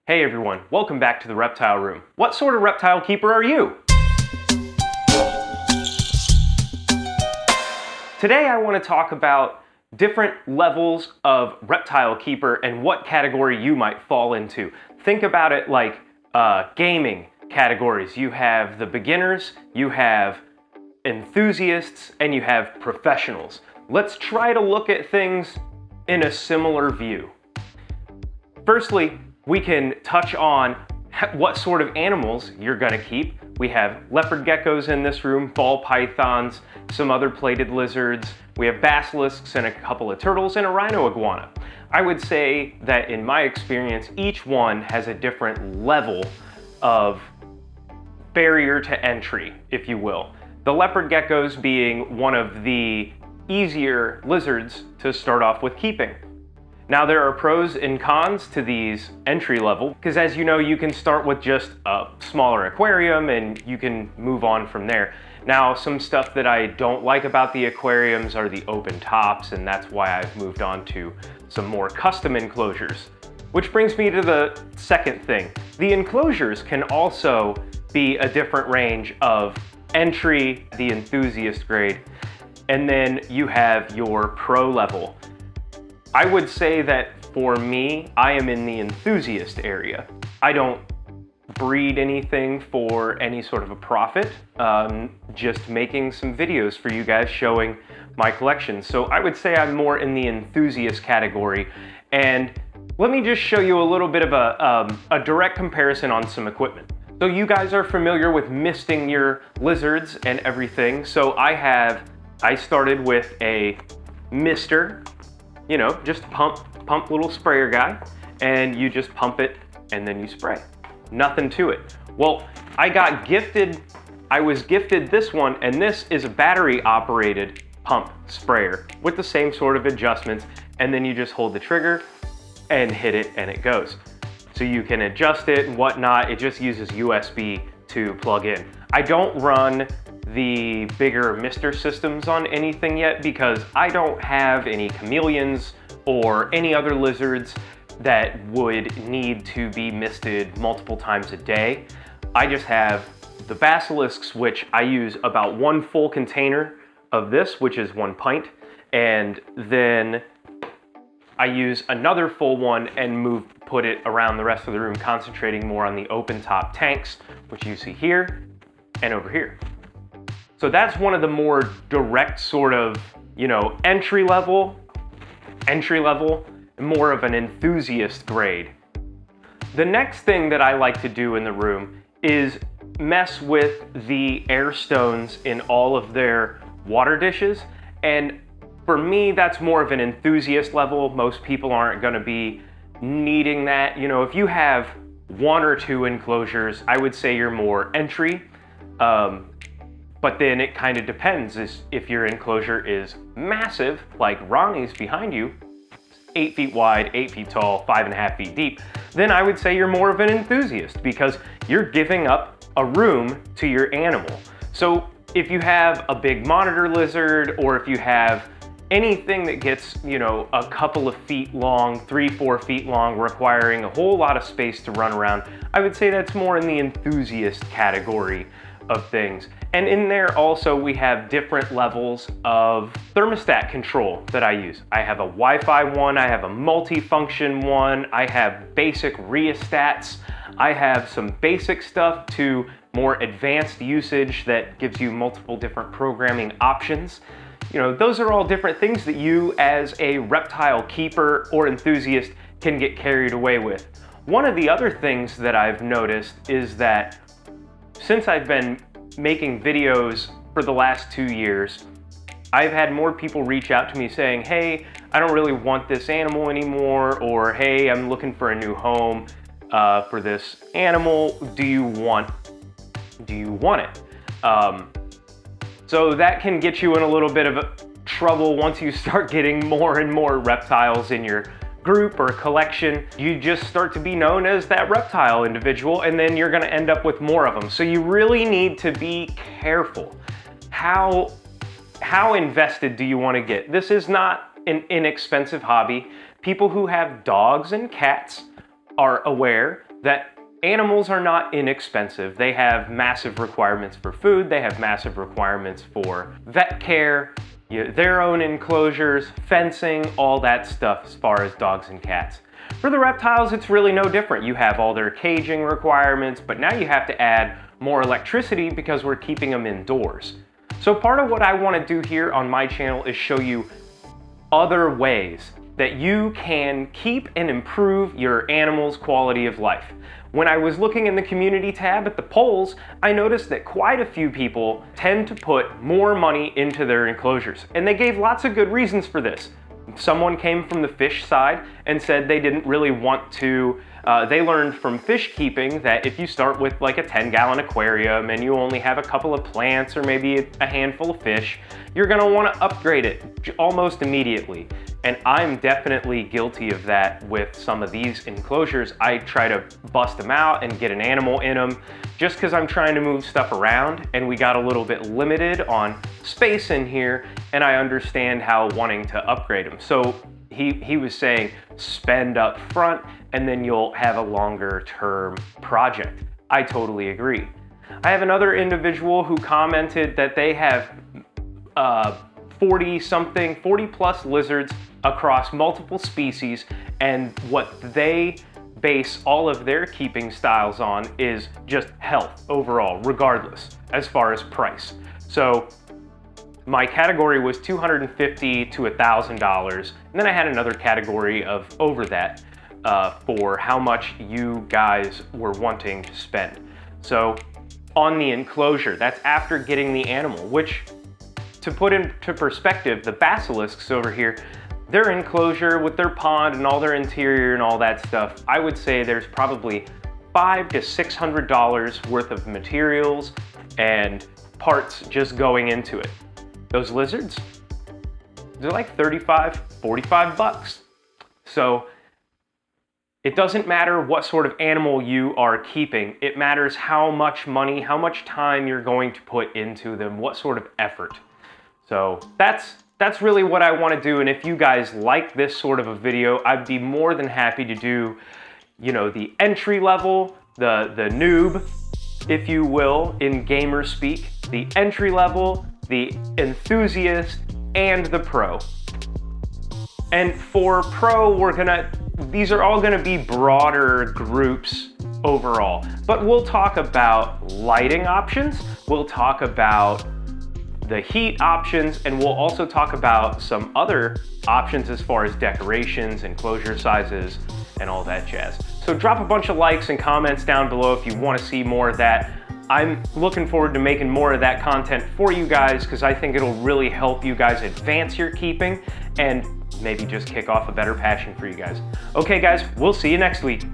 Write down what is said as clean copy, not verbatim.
Hey everyone, welcome back to the Reptile Room. What sort of reptile keeper are you? Today I want to talk about different levels of reptile keeper and what category you might fall into. Think about it like gaming categories. You have the beginners, you have enthusiasts, and you have professionals. Let's try to look at things in a similar view. Firstly, we can touch on what sort of animals you're gonna keep. We have leopard geckos in this room, ball pythons, some other plated lizards. We have basilisks and a couple of turtles and a rhino iguana. I would say that in my experience, each one has a different level of barrier to entry, if you will. The leopard geckos being one of the easier lizards to start off with keeping. Now there are pros and cons to these entry level, because as you know, you can start with just a smaller aquarium and you can move on from there. Now some stuff that I don't like about the aquariums are the open tops, and that's why I've moved on to some more custom enclosures. Which brings me to the second thing. The enclosures can also be a different range of entry, the enthusiast grade, and then you have your pro level. I would say that for me, I am in the enthusiast area. I don't breed anything for any sort of a profit, just making some videos for you guys showing my collection. So I would say I'm more in the enthusiast category. And let me just show you a little bit of a direct comparison on some equipment. So you guys are familiar with misting your lizards and everything. So I started with a mister. You know, just pump little sprayer guy, and you just pump it and then you spray. Nothing to it. Well, I was gifted this one, and this is a battery operated pump sprayer with the same sort of adjustments, and then you just hold the trigger and hit it and it goes. So you can adjust it and whatnot. It just uses USB to plug in. I don't run the bigger mister systems on anything yet because I don't have any chameleons or any other lizards that would need to be misted multiple times a day. I just have the basilisks, which I use about one full container of this, which is 1 pint, and then I use another full one and put it around the rest of the room, concentrating more on the open top tanks, which you see here and over here. So that's one of the more direct sort of, entry level, more of an enthusiast grade. The next thing that I like to do in the room is mess with the air stones in all of their water dishes. And for me, that's more of an enthusiast level. Most people aren't gonna be needing that. If you have 1 or 2 enclosures, I would say you're more entry. But then it kind of depends. If your enclosure is massive, like Ronnie's behind you, 8 feet wide, 8 feet tall, 5.5 feet deep, then I would say you're more of an enthusiast because you're giving up a room to your animal. So if you have a big monitor lizard, or if you have anything that gets, a couple of feet long, 3-4 feet long, requiring a whole lot of space to run around, I would say that's more in the enthusiast category of things. And in there also we have different levels of thermostat control that I use. I have a Wi-Fi one, I have a multi-function one, I have basic rheostats, I have some basic stuff to more advanced usage that gives you multiple different programming options. Those are all different things that you as a reptile keeper or enthusiast can get carried away with. One of the other things that I've noticed is that since I've been making videos for the last 2 years, I've had more people reach out to me saying, hey, I don't really want this animal anymore, or hey, I'm looking for a new home for this animal. Do you want it? So that can get you in a little bit of trouble once you start getting more and more reptiles in your group or collection. You just start to be known as that reptile individual, and then you're gonna end up with more of them. So you really need to be careful. How invested do you wanna get? This is not an inexpensive hobby. People who have dogs and cats are aware that animals are not inexpensive. They have massive requirements for food, they have massive requirements for vet care, their own enclosures, fencing, all that stuff as far as dogs and cats. For the reptiles, it's really no different. You have all their caging requirements, but now you have to add more electricity because we're keeping them indoors. So part of what I want to do here on my channel is show you other ways that you can keep and improve your animal's quality of life. When I was looking in the community tab at the polls, I noticed that quite a few people tend to put more money into their enclosures, and they gave lots of good reasons for this. Someone came from the fish side and said they didn't really want to, they learned from fish keeping that if you start with like a 10-gallon aquarium and you only have a couple of plants or maybe a handful of fish, you're gonna wanna upgrade it almost immediately. And I'm definitely guilty of that with some of these enclosures. I try to bust them out and get an animal in them just because I'm trying to move stuff around and we got a little bit limited on space in here, and I understand how wanting to upgrade them. So he was saying spend up front and then you'll have a longer term project. I totally agree. I have another individual who commented that they have 40 plus lizards across multiple species, and what they base all of their keeping styles on is just health overall, regardless, as far as price. So my category was $250 to $1,000, and then I had another category of over that for how much you guys were wanting to spend. So on the enclosure, that's after getting the animal, which, to put into perspective, the basilisks over here, their enclosure with their pond and all their interior and all that stuff, I would say there's probably $500 to $600 worth of materials and parts just going into it. Those lizards, they're like 35, 45 bucks. So it doesn't matter what sort of animal you are keeping. It matters how much money, how much time you're going to put into them, what sort of effort. So that's really what I want to do, and if you guys like this sort of a video, I'd be more than happy to do, you know, the entry level, the noob, if you will, in gamer speak, the entry level, the enthusiast, and the pro. And for pro, these are all gonna be broader groups overall, but we'll talk about lighting options, we'll talk about the heat options, and we'll also talk about some other options as far as decorations, enclosure sizes, and all that jazz. So drop a bunch of likes and comments down below if you want to see more of that. I'm looking forward to making more of that content for you guys because I think it'll really help you guys advance your keeping and maybe just kick off a better passion for you guys. Okay guys, we'll see you next week.